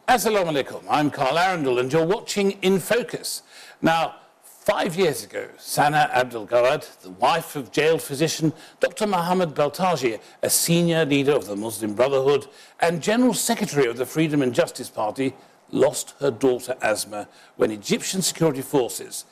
Assalamu alaikum, I'm Carl Arundel and you're watching In Focus. Now, 5 years ago, Sana Abdul Gawad, the wife of jailed physician Dr. Mohammed Baltaji, a senior leader of the Muslim Brotherhood and General Secretary of the Freedom and Justice Party, lost her daughter Asma when Egyptian security forces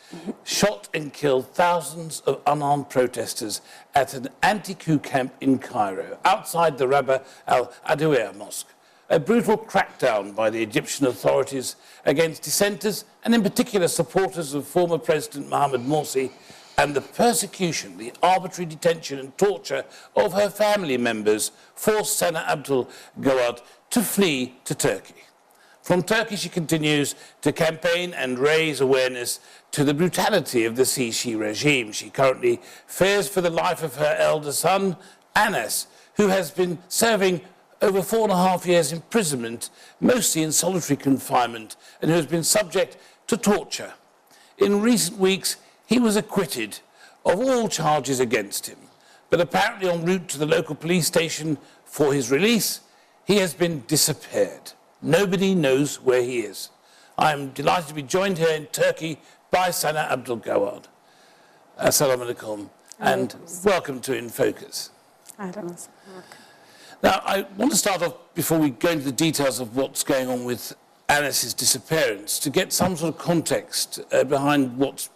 shot and killed thousands of unarmed protesters at an anti-coup camp in Cairo, outside the Rabaa al-Adawiya Mosque. A brutal crackdown by the Egyptian authorities against dissenters and in particular supporters of former President Mohamed Morsi, and the persecution, the arbitrary detention and torture of her family members forced Sana Abdul Gawad to flee to Turkey. From Turkey, she continues to campaign and raise awareness to the brutality of the Sisi regime. She currently fears for the life of her elder son, Anas, who has been serving over 4.5 years imprisonment, mostly in solitary confinement, and who has been subject to torture. In recent weeks, he was acquitted of all charges against him, but apparently en route to the local police station for his release, he has been disappeared. Nobody knows where he is. I am delighted to be joined here in Turkey by Sana Abdul Gawad. Assalamu alaikum, and welcome to In Focus. Now, I want to start off, before we go into the details of what's going on with Anas's disappearance, to get some sort of context behind what's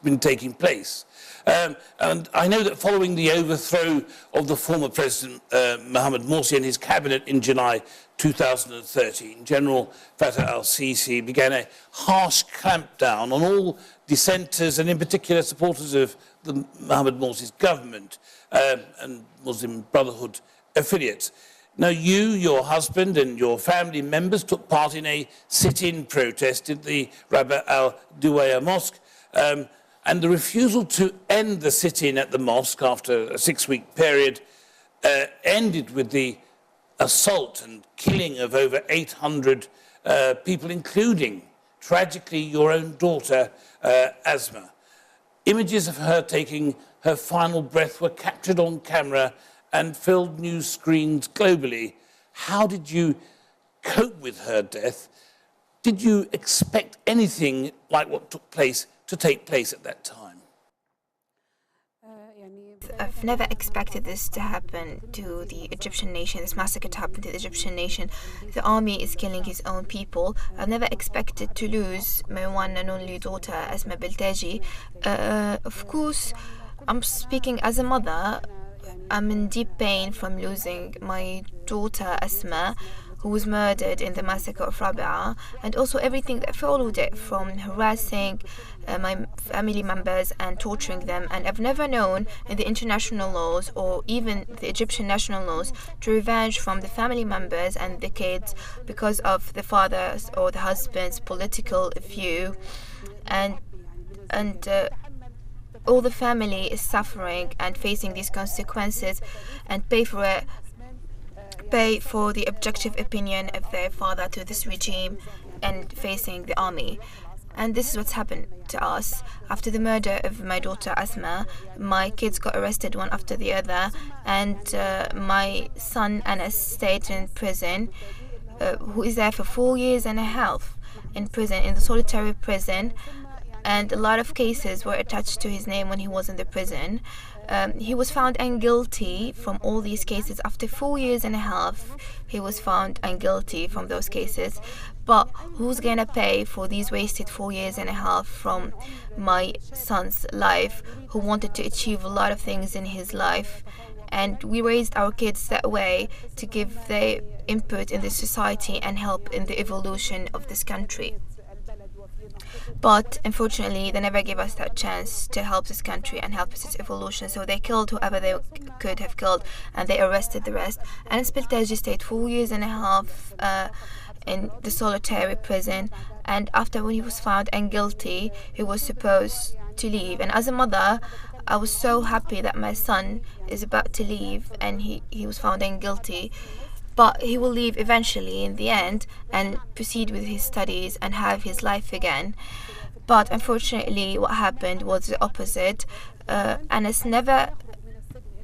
been taking place. And I know that following the overthrow of the former President Mohamed Morsi and his cabinet in July 2013, General Fattah al-Sisi began a harsh clampdown on all dissenters and in particular supporters of the Mohamed Morsi's government and Muslim Brotherhood affiliates. Now, you, your husband and your family members took part in a sit-in protest at the Rabaa al-Adawiya Mosque, and the refusal to end the sit-in at the mosque after a 6-week period ended with the assault and killing of over 800 people, including, tragically, your own daughter, Asma. Images of her taking her final breath were captured on camera and filled news screens globally. How did you cope with her death? Did you expect anything like what took place to take place at that time? I've never expected this to happen to the Egyptian nation, this massacre to happen to the Egyptian nation. The army is killing his own people. I've never expected to lose my one and only daughter, Asma Baltaji. Of course, I'm speaking as a mother. I'm in deep pain from losing my daughter, Asma, who was murdered in the massacre of Rabaa, and also everything that followed it, from harassing my family members and torturing them. And I've never known in the international laws or even the Egyptian national laws to revenge from the family members and the kids because of the father's or the husband's political view. And all the family is suffering and facing these consequences and pay for the objective opinion of their father to this regime and facing the army. And this is what's happened to us. After the murder of my daughter Asma, my kids got arrested one after the other, and my son Anas stayed in prison, who is there for 4.5 years in prison, in the solitary prison. And a lot of cases were attached to his name when he was in the prison. He was found unguilty from all these cases. After 4.5 years, he was found unguilty from those cases. But who's gonna pay for these wasted 4.5 years from my son's life, who wanted to achieve a lot of things in his life? And we raised our kids that way to give their input in the society and help in the evolution of this country. But unfortunately, they never gave us that chance to help this country and help its evolution. So they killed whoever they could have killed, and they arrested the rest. Anas Baltaji stayed 4.5 years in the solitary prison. And after, when he was found unguilty, he was supposed to leave. And as a mother, I was so happy that my son is about to leave, and he was found unguilty. But he will leave eventually in the end and proceed with his studies and have his life again. But unfortunately, what happened was the opposite. Anas never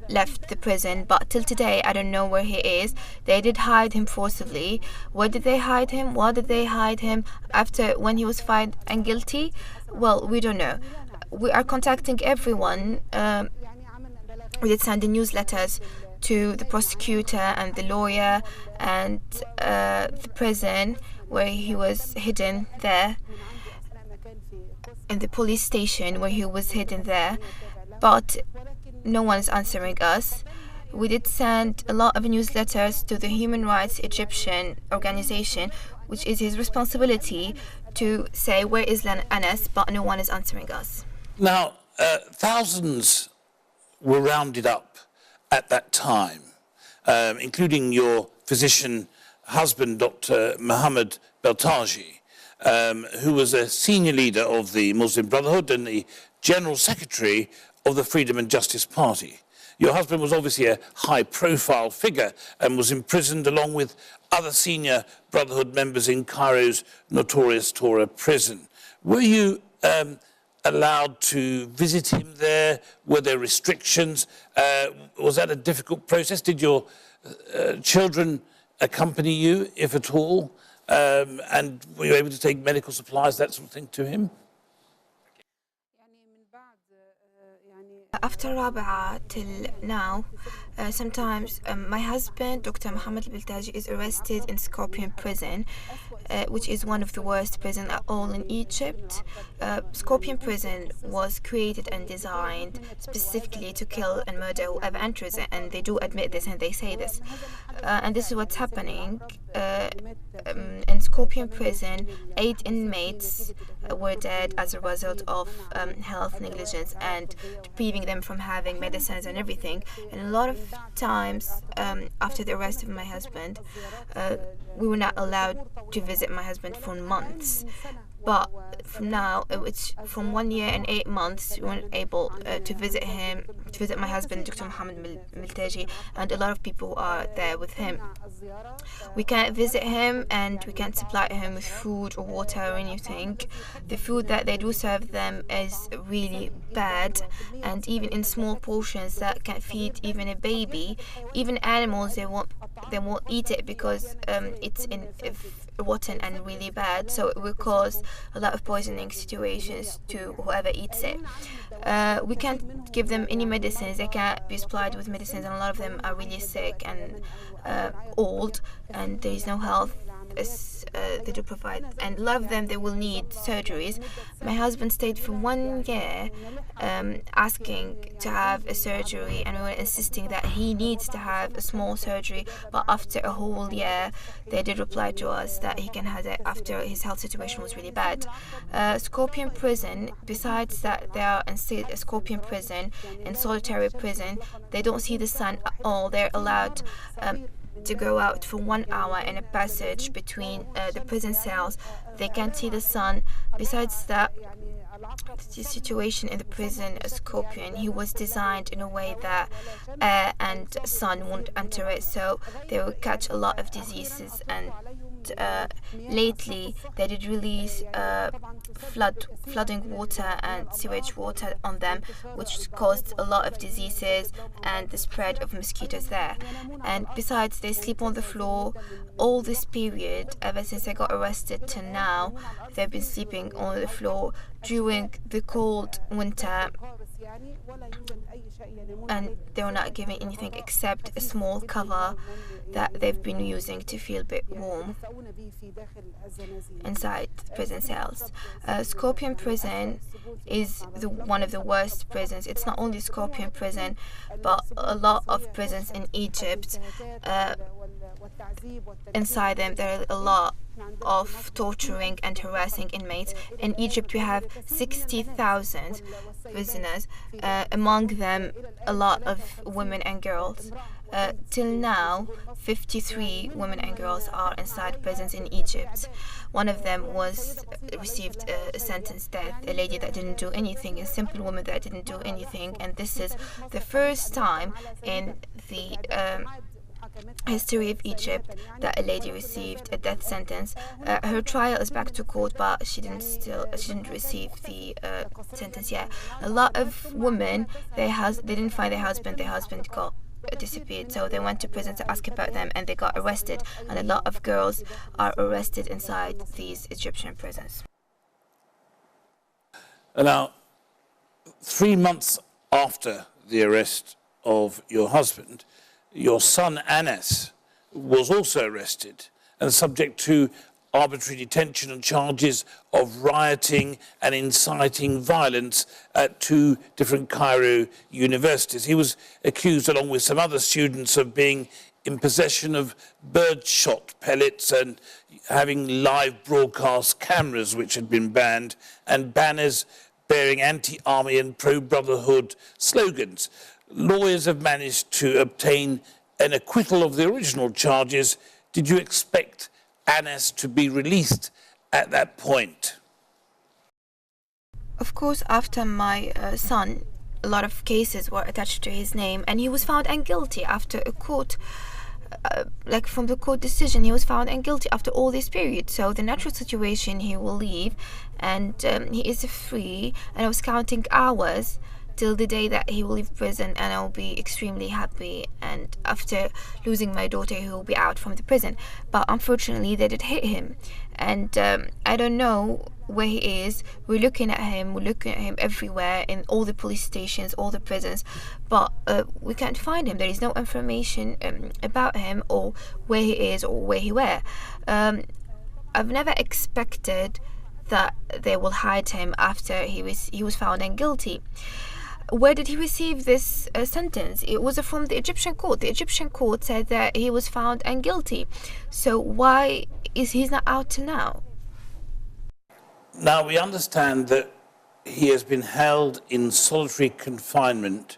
left the prison, but till today I don't know where he is. They did hide him forcibly. Where did they hide him? Why did they hide him after when he was found and guilty? Well, we don't know. We are contacting everyone. We did send the newsletters to the prosecutor and the lawyer and the prison where he was hidden there, and the police station where he was hidden there, but no one is answering us. We did send a lot of newsletters to the Human Rights Egyptian organization, which is his responsibility to say where is Anas, but no one is answering us. Now, thousands were rounded up at that time, including your physician husband, Dr. Mohammed Beltaji, who was a senior leader of the Muslim Brotherhood and the General Secretary of the Freedom and Justice Party. Your husband was obviously a high-profile figure and was imprisoned along with other senior Brotherhood members in Cairo's notorious Tora prison. Were you allowed to visit him there? Were there restrictions? Was that a difficult process? Did your children accompany you, if at all? And were you able to take medical supplies, that sort of thing, to him? After Rabaa till now, sometimes my husband, Dr. Mohammed Beltaji, is arrested in Scorpion prison, which is one of the worst prisons at all in Egypt. Scorpion prison was created and designed specifically to kill and murder whoever enters it, and they do admit this and they say this. And this is what's happening. In Scorpion prison, 8 inmates were dead as a result of health negligence and depriving them from having medicines and everything. And a lot of times after the arrest of my husband, we were not allowed to visit my husband for months. But from now, it's from 1 year and 8 months, we weren't able to visit him, to visit my husband, Dr. Mohammed Beltaji, and a lot of people are there with him. We can't visit him and we can't supply him with food or water or anything. The food that they do serve them is really bad, and even in small portions that can feed even a baby. Even animals, they won't eat it because it's rotten and really bad, so it will cause a lot of poisoning situations to whoever eats it. We can't give them any medicines. They can't be supplied with medicines, and a lot of them are really sick and old, and there is no health as they do provide, and a lot of them, they will need surgeries. My husband stayed for 1 year asking to have a surgery, and we were insisting that he needs to have a small surgery, but after a whole year they did reply to us that he can have it after his health situation was really bad. Scorpion prison, besides that they are in a Scorpion prison, in solitary prison, they don't see the sun at all. They're allowed to go out for 1 hour in a passage between the prison cells. They can't see the sun. Besides that, the situation in the prison Scorpion, he was designed in a way that air and sun won't enter it, so they will catch a lot of diseases. And lately they did release flooding water and sewage water on them, which caused a lot of diseases and the spread of mosquitoes there. And besides, they sleep on the floor all this period. Ever since I got arrested till now, they've been sleeping on the floor during the cold winter, and they were not given anything except a small cover that they've been using to feel a bit warm inside prison cells. Scorpion prison is one of the worst prisons. It's not only Scorpion prison, but a lot of prisons in Egypt. Inside them, there are a lot of torturing and harassing inmates. In Egypt, we have 60,000 prisoners, among them a lot of women and girls. Till now, 53 women and girls are inside prisons in Egypt. One of them received a sentence death, a lady that didn't do anything, a simple woman that didn't do anything, and this is the first time in the history of Egypt that a lady received a death sentence. Her trial is back to court, but she didn't receive the sentence yet. A lot of women, they didn't find their husband got disappeared, so they went to prison to ask about them, and they got arrested. And a lot of girls are arrested inside these Egyptian prisons. Now, 3 months after the arrest of your husband, your son Anas was also arrested and subject to arbitrary detention and charges of rioting and inciting violence at 2 different Cairo universities. He was accused, along with some other students, of being in possession of birdshot pellets and having live broadcast cameras which had been banned, and banners bearing anti-army and pro-brotherhood slogans. Lawyers have managed to obtain an acquittal of the original charges. Did you expect Anas to be released at that point? Of course, after my son, a lot of cases were attached to his name, and he was found unguilty after a court, from the court decision, he was found unguilty after all this period. So the natural situation, he will leave, and he is free, and I was counting hours till the day that he will leave prison, and I will be extremely happy. And after losing my daughter, he will be out from the prison. But unfortunately, they did hit him, and I don't know where he is. We're looking at him everywhere, in all the police stations, all the prisons, but we can't find him. There is no information about him, or where he is, or where he were. I've never expected that they will hide him after he was found unguilty. Where did he receive this sentence? It was from the Egyptian court. The Egyptian court said that he was found unguilty. So why is he not out till now? Now, we understand that he has been held in solitary confinement,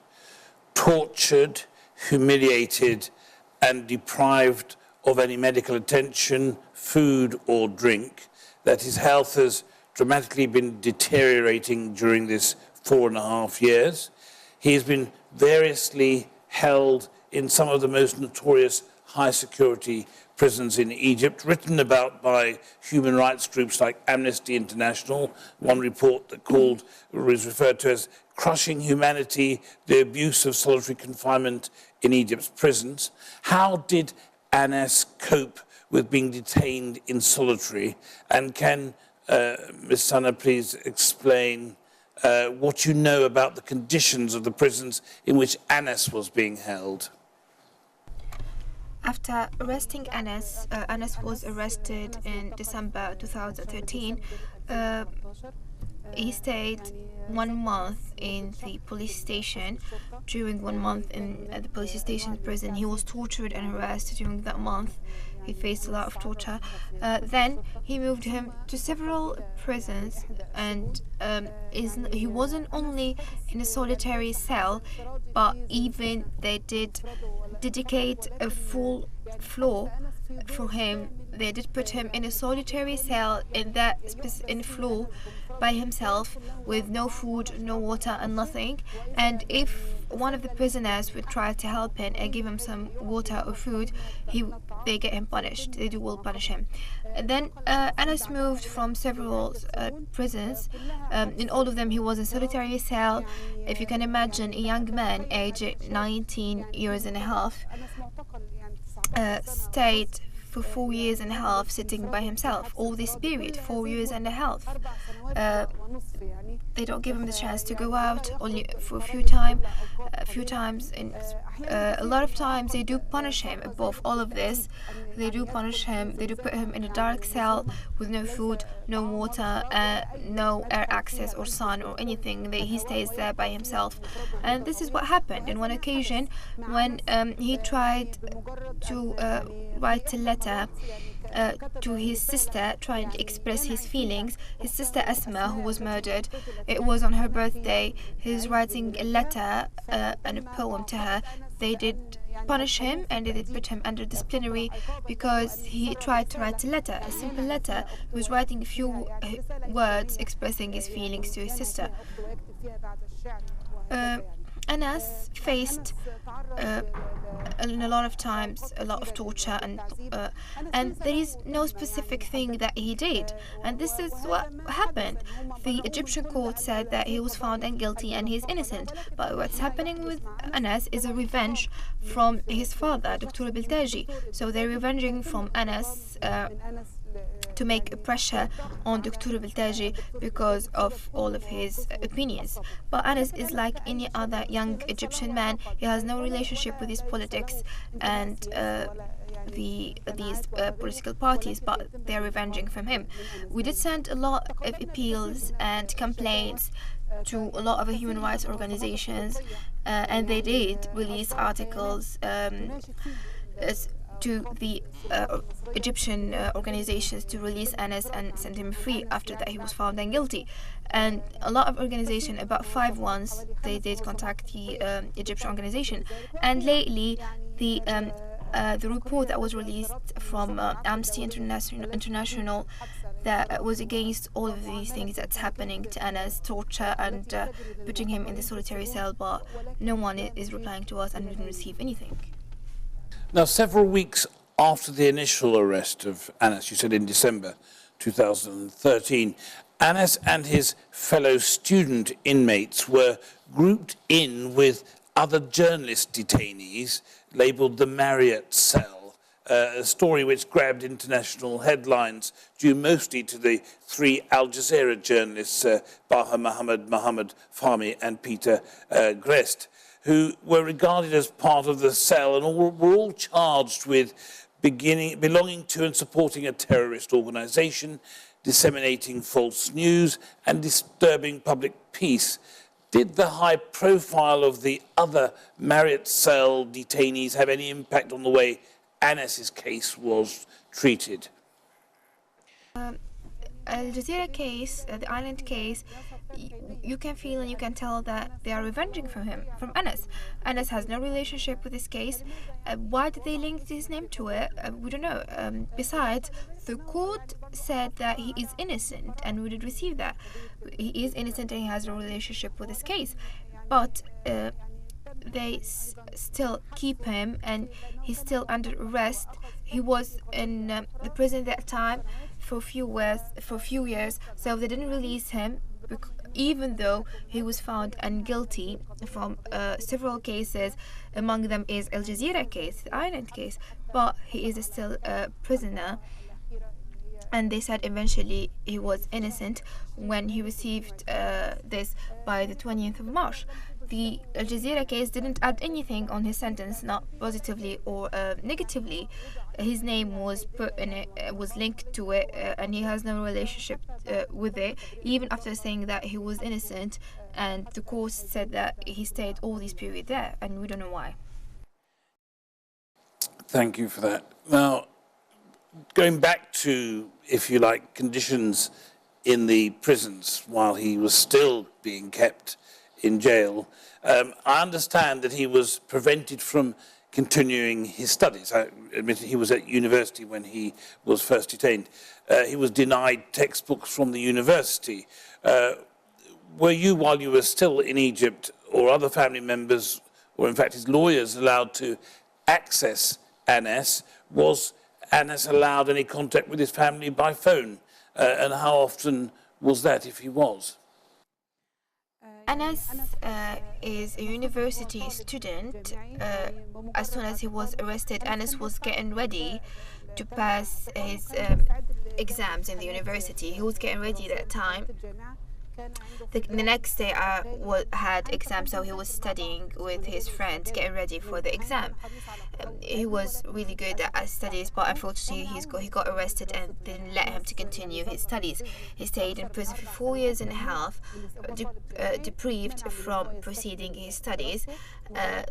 tortured, humiliated, and deprived of any medical attention, food, or drink, that his health has dramatically been deteriorating during this 4.5 years. He has been variously held in some of the most notorious high-security prisons in Egypt, written about by human rights groups like Amnesty International. One report that was referred to as crushing humanity, the abuse of solitary confinement in Egypt's prisons. How did Anas cope with being detained in solitary? And can Ms. Sana please explain what you know about the conditions of the prisons in which Anas was being held? After arresting Anas, Anas was arrested in December 2013. He stayed 1 month in the police station. During 1 month at the police station prison, he was tortured and harassed during that month. He faced a lot of torture. Then he moved him to several prisons, and he wasn't only in a solitary cell, but even they did dedicate a full floor for him. They did put him in a solitary cell in floor by himself, with no food, no water, and nothing. And if one of the prisoners would try to help him and give him some water or food, they get him punished. They will punish him. And then Anas moved from several prisons. In all of them, he was in solitary cell. If you can imagine, a young man, aged 19 years and a half, stayed for 4 years and a half sitting by himself. All this period, 4 years and a half. They don't give him the chance to go out, only for a few times. A lot of times they do punish him. Above all of this, they do punish him. They do put him in a dark cell with no food, no water, no air access or sun or anything. He stays there by himself. And this is what happened. In one occasion, when he tried to write a letter to his sister, trying to express his feelings. His sister Asma, who was murdered, it was on her birthday. He was writing a letter and a poem to her. They did punish him, and they did put him under disciplinary because he tried to write a letter, a simple letter. He was writing a few words expressing his feelings to his sister. Anas faced a lot of times a lot of torture, and there is no specific thing that he did, and this is what happened. The Egyptian court said that he was found guilty and he's innocent, but what's happening with Anas is a revenge from his father, Dr. Beltaji. So they're revenging from Anas to make pressure on Dr. Beltaji because of all of his opinions. But Anas is like any other young Egyptian man. He has no relationship with his politics and these political parties, but they're revenging from him. We did send a lot of appeals and complaints to a lot of human rights organizations, and they did release articles to the Egyptian organizations to release Anas and send him free after that he was found guilty. And a lot of organizations, about 5 ones, they did contact the Egyptian organization. And lately, the report that was released from Amnesty International that was against all of these things that's happening to Anas, torture and putting him in the solitary cell, but no one is replying to us and we didn't receive anything. Now, several weeks after the initial arrest of Anas, you said in December 2013, Anas and his fellow student inmates were grouped in with other journalist detainees, labelled the Marriott Cell, a story which grabbed international headlines due mostly to the 3 Al Jazeera journalists, Baha Mohammed Fahmy and Peter Grest, who were regarded as part of the cell and were all charged with belonging to and supporting a terrorist organization, disseminating false news and disturbing public peace. Did the high profile of the other Marriott Cell detainees have any impact on the way Anas's case was treated? Al Jazeera case, the island case, you can feel and you can tell that they are revenging from Anas. Anas has no relationship with this case. Why did they link his name to it? We don't know. Besides, the court said that he is innocent, and we did receive that. He is innocent and he has no relationship with this case. But they still keep him, and he's still under arrest. He was in the prison at that time for a few years, so they didn't release him, even though he was found guilty from several cases. Among them is Al Jazeera case, the island case, but he is still a prisoner. And they said eventually he was innocent when he received this by the 20th of March. The Al Jazeera case didn't add anything on his sentence, not positively or negatively. His name was put in it, was linked to it, and he has no relationship with it, even after saying that he was innocent. And the court said that he stayed all this period there, and we don't know why. Thank you for that. Now, going back to, if you like, conditions in the prisons while he was still being kept in jail, I understand that he was prevented from continuing his studies. I admit he was at university when he was first detained. He was denied textbooks from the university. Were you, while you were still in Egypt, or other family members, or in fact his lawyers, allowed to access Anas? Was Anas allowed any contact with his family by phone? And how often was that, if he was? Anas is a university student. As soon as he was arrested, Anas was getting ready to pass his exams in the university. He was getting ready at that time. The next day I had exam, so he was studying with his friends, getting ready for the exam. He was really good at studies, but unfortunately he got arrested and didn't let him to continue his studies. He stayed in prison for 4 years and a half, deprived from proceeding his studies.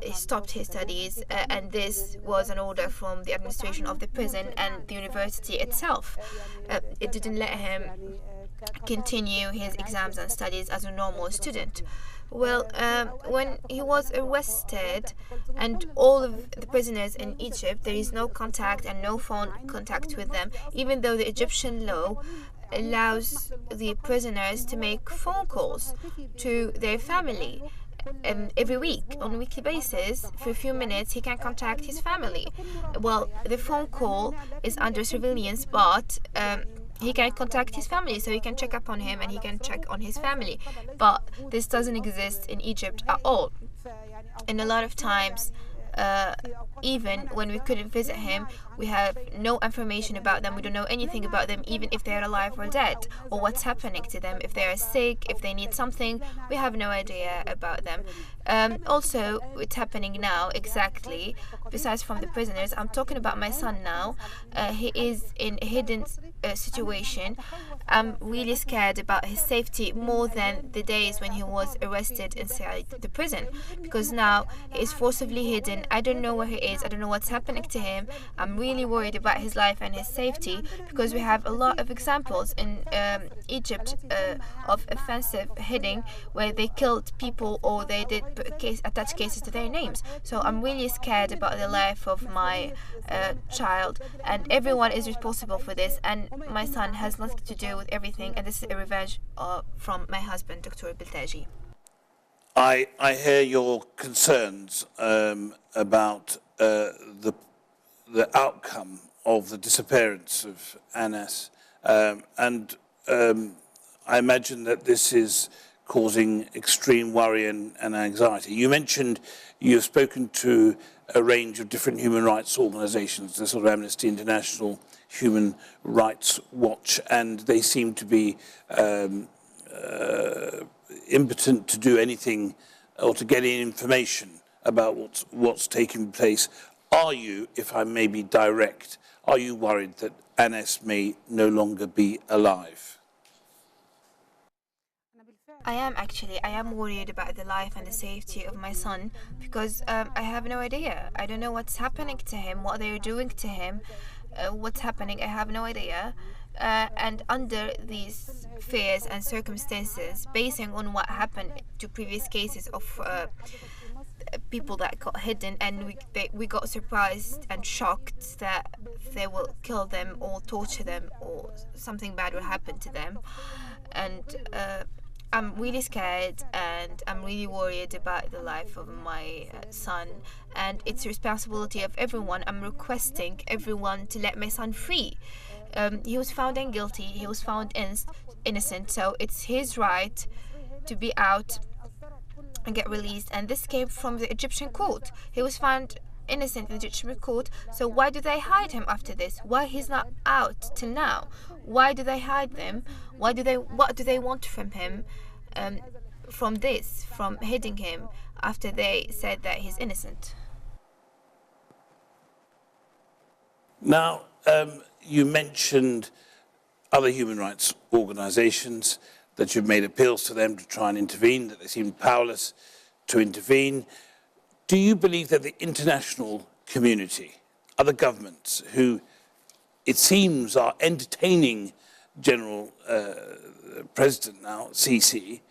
He stopped his studies, and this was an order from the administration of the prison and the university itself. It didn't let him continue his exams and studies as a normal student. Well, when he was arrested, and all of the prisoners in Egypt, there is no contact and no phone contact with them, even though the Egyptian law allows the prisoners to make phone calls to their family. every week, on a weekly basis, for a few minutes, he can contact his family. Well, the phone call is under surveillance, but he can contact his family, so he can check up on him and he can check on his family. But this doesn't exist in Egypt at all. And a lot of times, even when we couldn't visit him, we have no information about them. We don't know anything about them, even if they're alive or dead, or what's happening to them. If they're sick, if they need something, we have no idea about them. Also, what's happening now exactly, besides from the prisoners, I'm talking about my son now. He is in a hidden situation. I'm really scared about his safety more than the days when he was arrested inside the prison, because now he is forcibly hidden. I don't know where he is. I don't know what's happening to him. I'm really worried about his life and his safety, because we have a lot of examples in Egypt of offensive hiding where they killed people or they did attach cases to their names. So I'm really scared about the life of my child, and everyone is responsible for this, and my son has nothing to do with everything, and this is a revenge from my husband, Dr. Beltaji. I hear your concerns about the outcome of the disappearance of Anas, and I imagine that this is causing extreme worry and anxiety. You mentioned you've spoken to a range of different human rights organisations, the sort of Amnesty International, Human Rights Watch, and they seem to be impotent to do anything or to get any information about what's taking place. Are you, if I may be direct, are you worried that Anas may no longer be alive? I am worried about the life and the safety of my son, because I have no idea. I don't know what's happening to him, what they're doing to him, what's happening. I have no idea. And under these fears and circumstances, basing on what happened to previous cases of people that got hidden, and we got surprised and shocked that they will kill them or torture them or something bad will happen to them. And I'm really scared and I'm really worried about the life of my son, and it's the responsibility of everyone. I'm requesting everyone to let my son free. He was found guilty, he was found innocent, so it's his right to be out and get released, and this came from the Egyptian court. He was found innocent in the Egyptian court, so why do they hide him after this? Why he's not out till now? Why do they hide them? What do they want from him, from hiding him after they said that he's innocent? Now, you mentioned other human rights organisations, that you've made appeals to them to try and intervene, that they seem powerless to intervene. Do you believe that the international community, other governments who, it seems, are entertaining General President now, Sisi,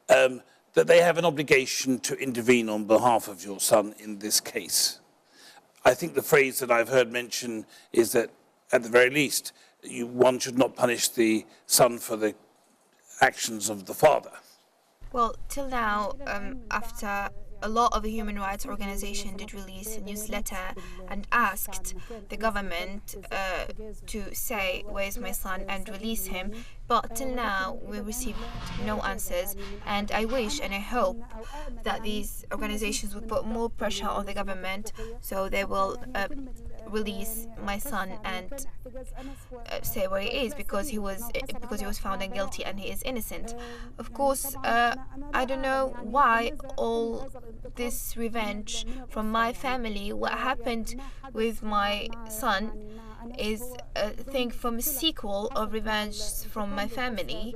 that they have an obligation to intervene on behalf of your son in this case? I think the phrase that I've heard mentioned is that, at the very least, one should not punish the son for the actions of the father. Well, till now, after a lot of human rights organizations did release a newsletter and asked the government to say where's my son and release him, but till now we received no answers, and I wish and I hope that these organizations would put more pressure on the government so they will release my son and say where he is, because he was found guilty and he is innocent. Of course, I don't know why all this revenge from my family. What happened with my son is a thing from a sequel of revenge from my family.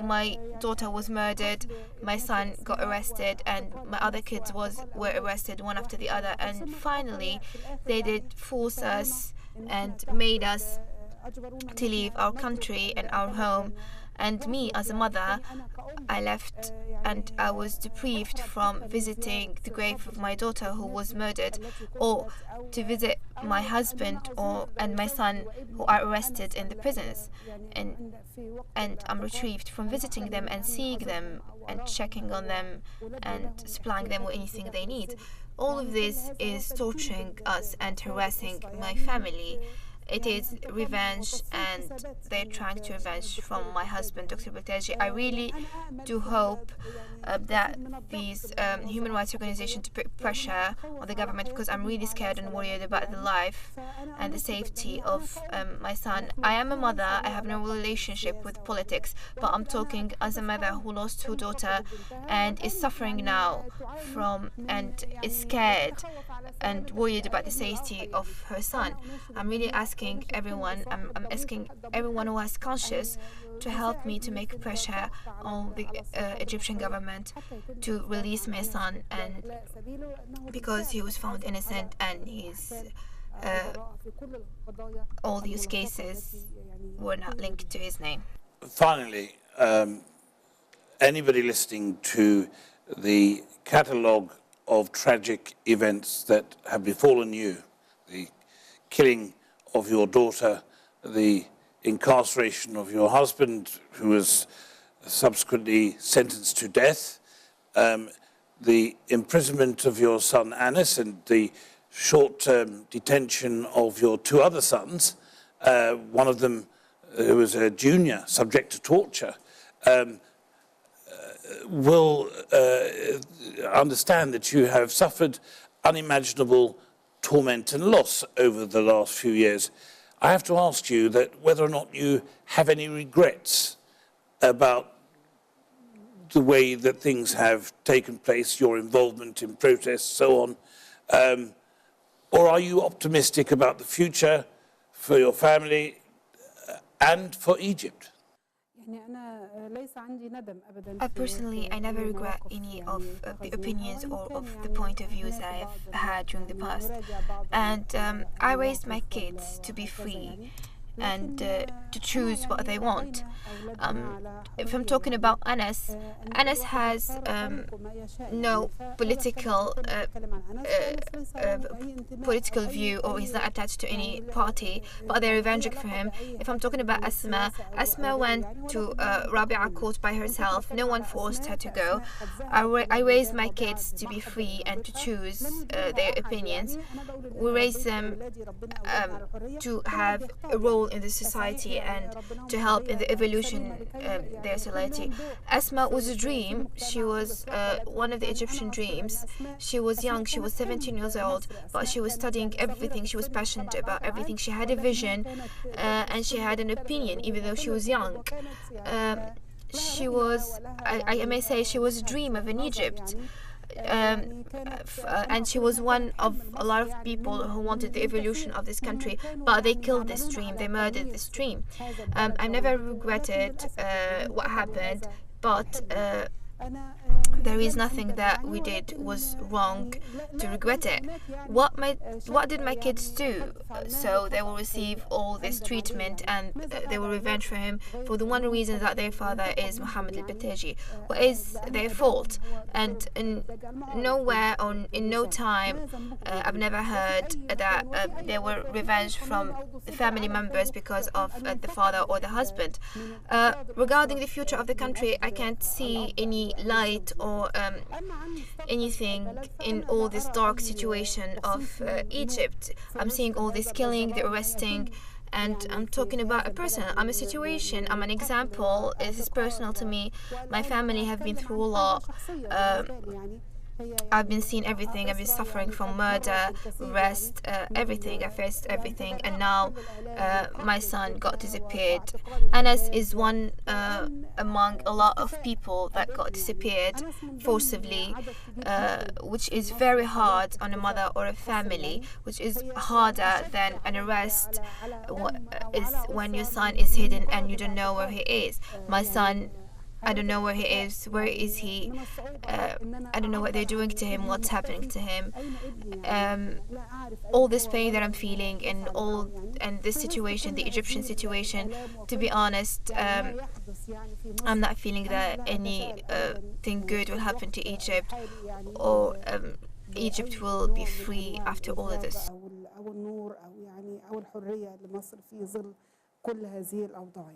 My daughter was murdered, my son got arrested, and my other kids were arrested one after the other, and finally they did force us and made us to leave our country and our home, And me, as a mother, I left and I was deprived from visiting the grave of my daughter who was murdered, or to visit my husband and my son who are arrested in the prisons. And I'm retrieved from visiting them and seeing them and checking on them and supplying them with anything they need. All of this is torturing us and harassing my family. It is revenge, and they're trying to revenge from my husband, Dr. Beltaji. I really do hope that these human rights organizations to put pressure on the government, because I'm really scared and worried about the life and the safety of my son. I am a mother. I have no relationship with politics, but I'm talking as a mother who lost her daughter and is suffering now and is scared and worried about the safety of her son. I'm really asking everyone, I'm asking everyone who has conscience to help me to make pressure on the Egyptian government to release my son, and because he was found innocent and all these cases were not linked to his name. Finally, anybody listening to the catalogue of tragic events that have befallen you, the killing of your daughter, the incarceration of your husband, who was subsequently sentenced to death, the imprisonment of your son Anas, and the short-term detention of your two other sons, one of them who was a junior, subject to torture, will understand that you have suffered unimaginable torment and loss over the last few years. I have to ask you that whether or not you have any regrets about the way that things have taken place, your involvement in protests, so on, or are you optimistic about the future for your family and for Egypt? Personally, I never regret any of the opinions or of the point of views I have had during the past. And I raised my kids to be free and to choose what they want. If I'm talking about Anas, Anas has no political view, or he's not attached to any party, but they're revenging for him. If I'm talking about Asma went to Rabia court by herself. No one forced her to go. I raised my kids to be free and to choose their opinions. We raised them to have a role in the society and to help in the evolution of their society. Asma was a dream. She was one of the Egyptian dreams. She was young. She was 17 years old, but she was studying everything. She was passionate about everything. She had a vision and she had an opinion, even though she was young. She was, I may say, she was a dream of an Egypt. And she was one of a lot of people who wanted the evolution of this country, but they killed this dream, they murdered this dream. I never regretted what happened, but there is nothing that we did was wrong to regret it. What did my kids do? So they will receive all this treatment and they will revenge for him for the one reason that their father is Mohammed al-Beltaji. What is their fault? And nowhere or in no time I've never heard that there were revenge from the family members because of the father or the husband. Regarding the future of the country, I can't see any light or anything in all this dark situation of Egypt. I'm seeing all this killing, the arresting, and I'm talking about a person. I'm a situation, I'm an example. It is personal to me. My family have been through a lot. I've been seeing everything. I've been suffering from murder, arrest, everything. I faced everything, and now my son got disappeared. Anas is one among a lot of people that got disappeared forcibly, which is very hard on a mother or a family, which is harder than an arrest is when your son is hidden and you don't know where he is. My son I don't know where he is. Where is he? I don't know what they're doing to him. What's happening to him? All this pain that I'm feeling and this situation, the Egyptian situation. To be honest, I'm not feeling that anything good will happen to Egypt, or Egypt will be free after all of this. أو النور أو يعني أو الحرية لمصر في ظل كل هذه الأوضاع.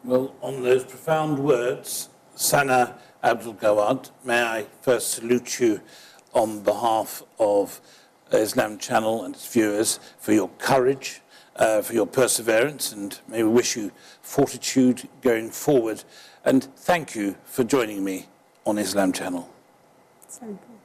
Well, on those profound words, Sana Abdul Gawad, may I first salute you on behalf of Islam Channel and its viewers for your courage, for your perseverance, and may we wish you fortitude going forward. And thank you for joining me on Islam Channel. Thank you.